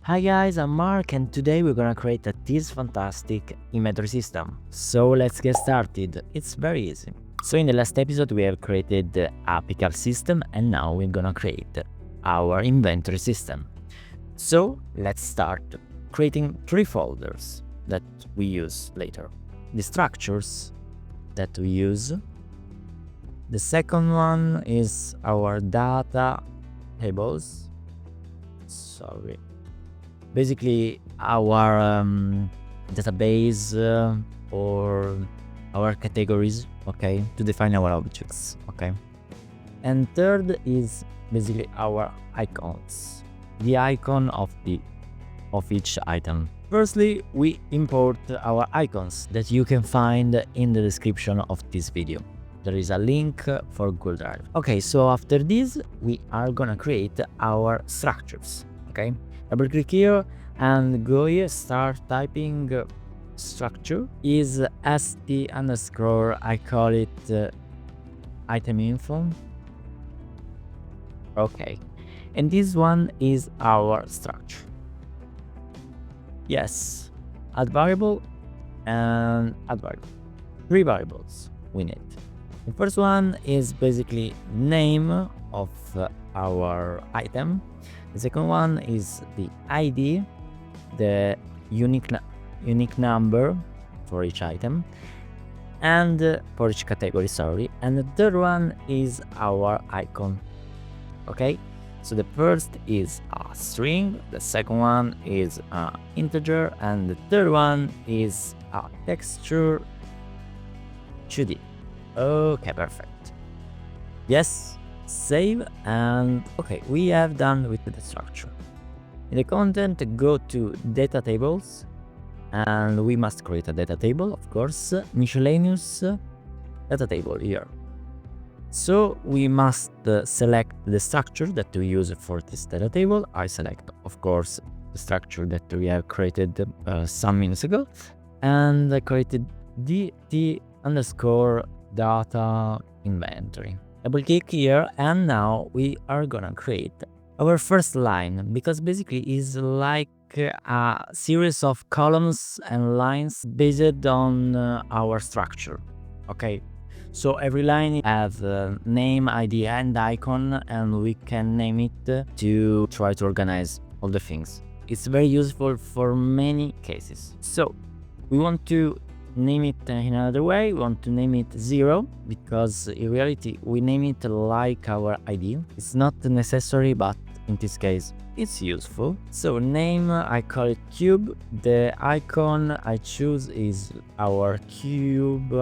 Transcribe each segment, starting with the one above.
Hi guys, I'm Mark and today we're gonna create this fantastic inventory system. So let's get started. It's very easy. So in the last episode we have created a pickup system and now we're gonna create our inventory system. So let's start creating 3 folders that we use later. The structures that we use. The second one is our data tables. Basically our database or our categories, okay, to define our objects, okay. And third is basically our icons, the icon of each item. Firstly, we import our icons that you can find in the description of this video. There is a link for Google Drive. Okay, so after this we are gonna create our structures, okay. Double click here and go here, start typing structure is st underscore, I call it item info. Okay, and this one is our structure. Yes, add variable and add variable. 3 variables we need. The first one is basically name of our item. The second one is the ID, the unique number for each item, and for each category, sorry. And the third one is our icon. Okay, so the first is a string, the second one is an integer, and the third one is a texture 2D. Okay, perfect. Yes, save, and okay, we have done with the structure. In the content, go to data tables, and we must create a data table, of course, miscellaneous data table here. So we must select the structure that we use for this data table. I select, of course, the structure that we have created some minutes ago, and I created dt underscore data inventory. Double click here, and now we are gonna create our first line, because basically is like a series of columns and lines based on our structure. Okay, so every line has a name, ID, and icon, and we can name it to try to organize all the things. It's very useful for many cases. So we want to name it in another way. We want to name it 0 because in reality we name it like our ID. It's not necessary, but in this case it's useful. So name, I call it cube. The icon I choose is our cube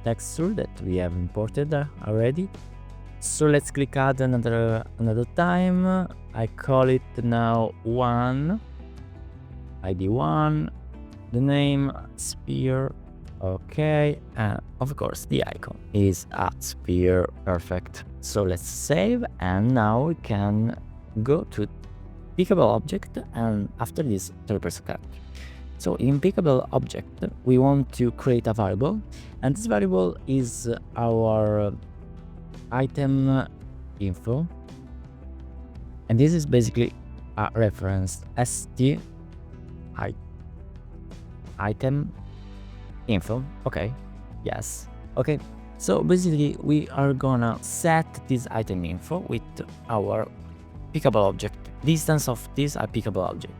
texture that we have imported already. So let's click add another time. I call it now 1, ID 1, the name sphere. Okay, and of course the icon is a sphere. Perfect. So let's save, and now we can go to pickable object, and after this 30%. So in pickable object we want to create a variable, and this variable is our item info, and this is basically a reference st item info. Okay, yes, okay. So basically we are gonna set this item info with our pickable object, distance of this pickable object.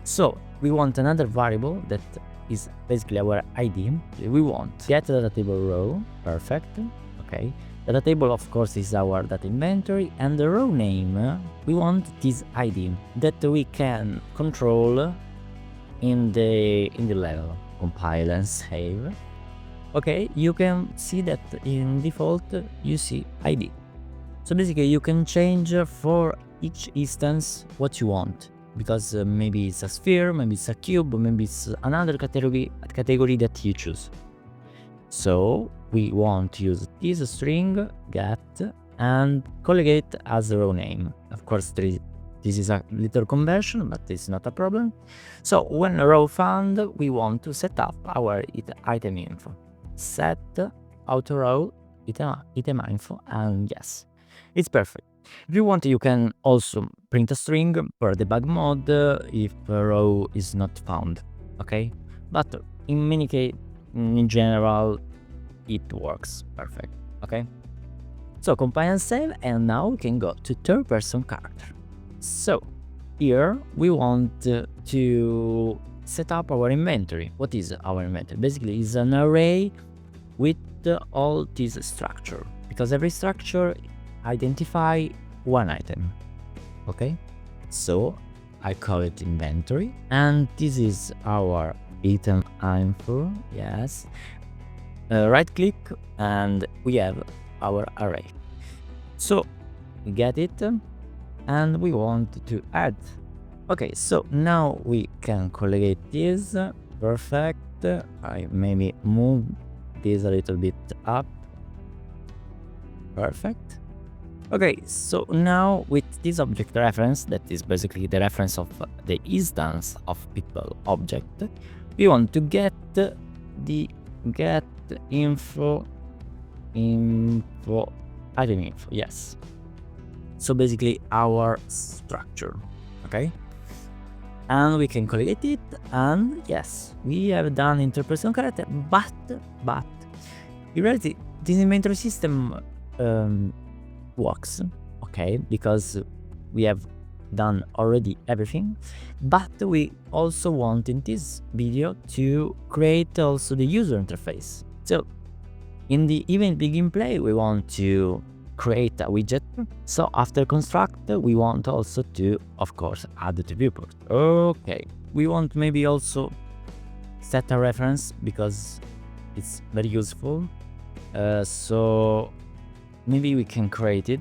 So we want another variable that is basically our ID. We want get data table row. Perfect. Okay, data table of course is our data inventory, and the row name we want this ID that we can control in the level. Compile and save. Okay, you can see that in default you see ID. So basically you can change for each instance what you want, because maybe it's a sphere, maybe it's a cube, maybe it's another category that you choose. So we want to use this string get and collegate as a row name. Of course this is a little conversion, but it's not a problem. So when row found, we want to set up our item info. Set auto row item info, and yes, it's perfect. If you want, you can also print a string for debug mode if a row is not found, okay? But in many case, in general, it works perfect, okay? So compile and save, and now we can go to third person character. So here we want to set up our inventory. What is our inventory? Basically, it's an array with all this structure, because every structure identify one item, okay? So I call it inventory, and this is our item info, yes. Right click, and we have our array. So we get it, and we want to add. Okay, so now we can collect this. Perfect. I maybe move this a little bit up. Perfect. Okay, so now with this object reference, that is basically the reference of the instance of people object, we want to get the get info item info, yes. So basically our structure, okay? And we can collect it, and yes, we have done interpersonal character, but in reality this inventory system works, okay, because we have done already everything, but we also want in this video to create also the user interface. So in the event begin play, we want to create a widget. So after construct, we want also to, of course, add the viewport. Okay, we want maybe also set a reference because it's very useful. So maybe we can create it.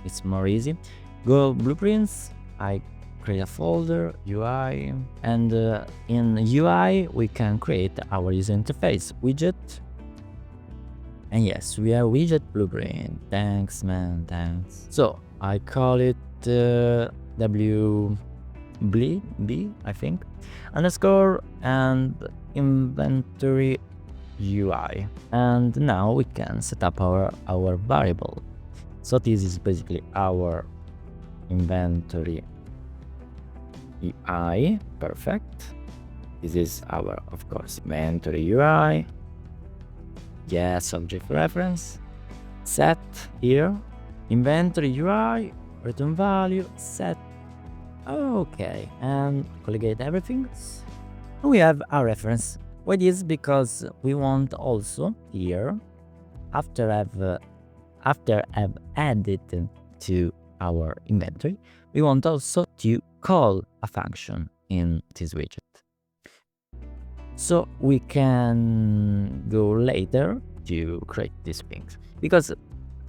It's more easy. Go blueprints. I create a folder UI, and in UI we can create our user interface widget. And yes, we have widget blueprint. Thanks, man, thanks. So I call it WB, I think, underscore and inventory UI. And now we can set up our variable. So this is basically our inventory UI. Perfect. This is our, of course, inventory UI. Yes, object reference. Set here. Inventory UI. Return value. Set. Okay. And collect everything. We have our reference. Why this? Because we want also here, after I've added to our inventory, we want also to call a function in this widget. So we can go later to create these things, because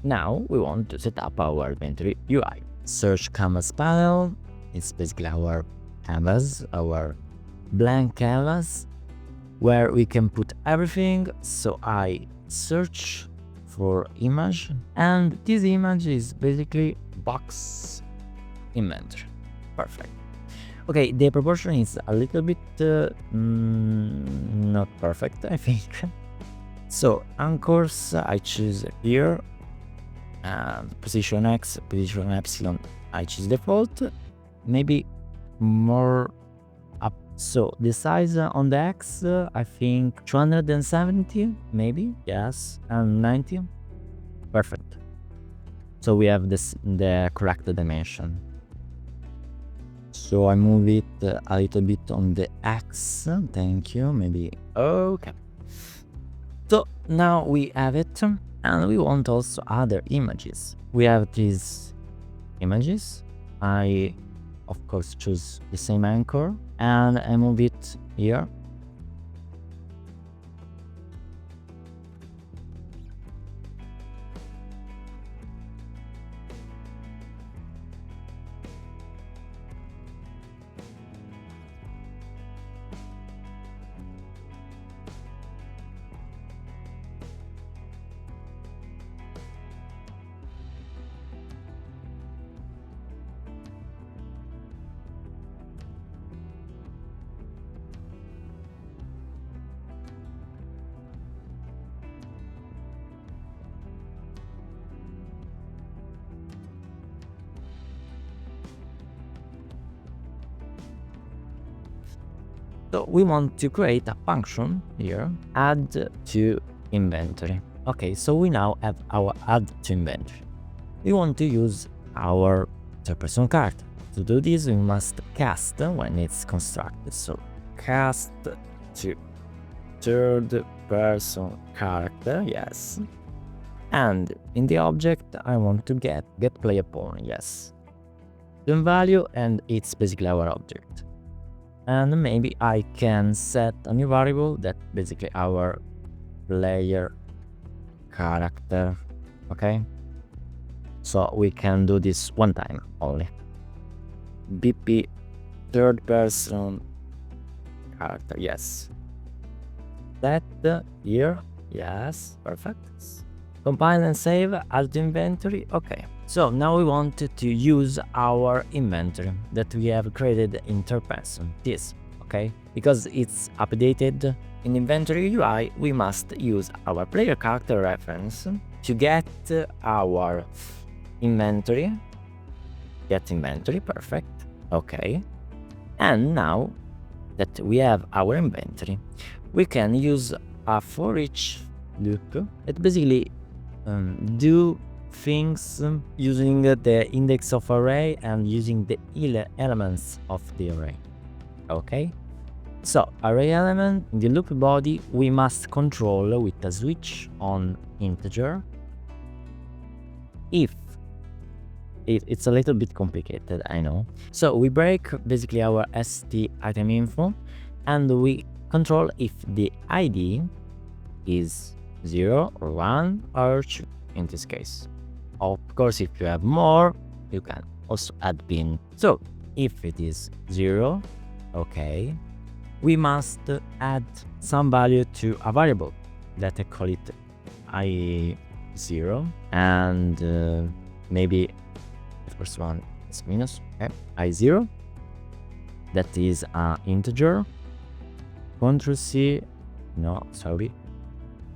now we want to set up our inventory UI. Search canvas panel. It's basically our canvas, our blank canvas, where we can put everything. So I search for image, and this image is basically box inventory. Perfect. Okay, the proportion is a little bit not perfect, I think. So anchors I choose here, and position X, position Epsilon I choose default, maybe more up. So the size on the X, I think 270 maybe, yes, and 90. Perfect. So we have the correct dimension. So I move it a little bit on the X. Thank you. Maybe. Okay. So now we have it, and we want also other images. We have these images. I, of course, choose the same anchor, and I move it here. So we want to create a function here, add to inventory. Okay, so we now have our add to inventory. We want to use our third-person character. To do this, we must cast when it's constructed. So cast to third-person character, yes. And in the object, I want to get player pawn, yes. The value, and it's basically our object. And maybe I can set a new variable that basically our player character, okay? So we can do this one time only. BP third person character, yes. That here, yes, perfect. Compile and save, add to inventory, okay. So now we want to use our inventory that we have created in third person, this, okay? Because it's updated in inventory UI, we must use our player character reference to get our inventory. Get inventory, perfect, okay. And now that we have our inventory, we can use a for each loop that basically do things using the index of array and using the elements of the array, okay? So array element in the loop body we must control with a switch on integer. If it's a little bit complicated, I know. So we break basically our st item info and we control if the id is 0 or 1 or 2 in this case. Of course, if you have more, you can also add bin. So if it is 0, okay, we must add some value to a variable that I call it i0, and maybe the first one is minus, okay, i0, that is an integer. Ctrl C, no, sorry,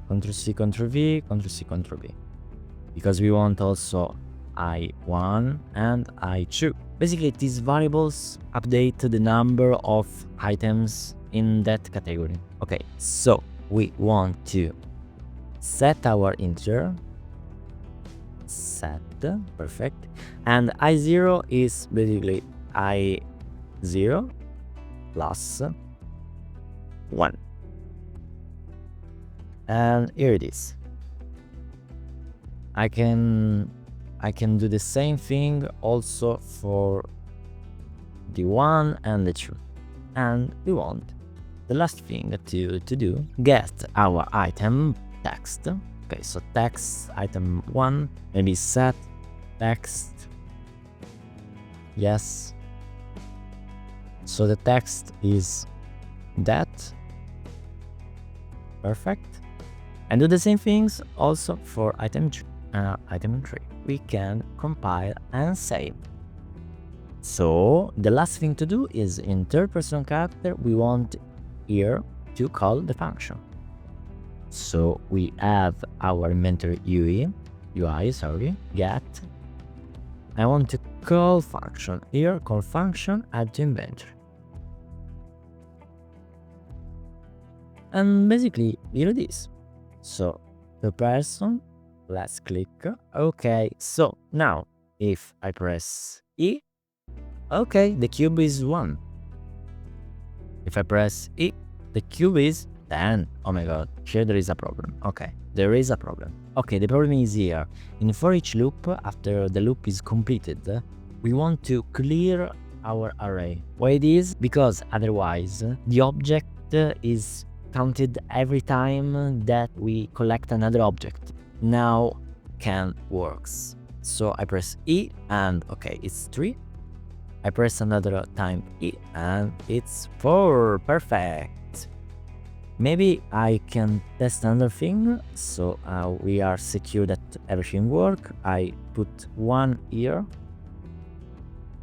Ctrl C, Ctrl V, Ctrl C, Ctrl V, because we want also i1 and i2. Basically, these variables update the number of items in that category. Okay, so we want to set our integer, set, perfect, and i0 is basically i0 plus 1. And here it is. I can do the same thing also for the 1 and the 2. And we want the last thing to do, get our item text. Okay, so text item 1, maybe set text, yes. So the text is that, perfect. And do the same things also for item 2. Item 3. We can compile and save. So the last thing to do is in third person character we want here to call the function. So we have our inventory UI, sorry, get. I want to call function here, call function add to inventory. And basically here it is. So the person, let's click. Okay, so now if I press E, okay, the cube is 1. If I press E, the cube is 10. Oh my god, here there is a problem. Okay, there is a problem. Okay, the problem is here. In for each loop, after the loop is completed, we want to clear our array. Why it is? Because otherwise the object is counted every time that we collect another object. Now can works. So I press E and okay, it's 3. I press another time E and it's 4. Perfect. Maybe I can test another thing. So we are secure that everything works. I put 1 here.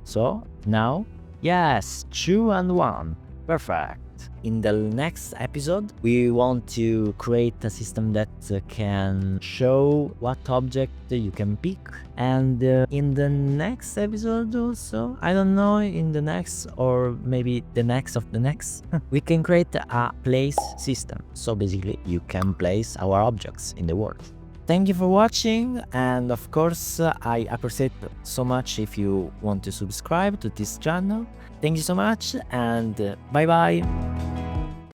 So now, yes, 2 and 1. Perfect. In the next episode, we want to create a system that can show what object you can pick. And in the next episode also, I don't know, in the next or maybe the next of the next, we can create a place system. So basically you can place our objects in the world. Thank you for watching, and of course I appreciate so much if you want to subscribe to this channel. Thank you so much, and bye bye.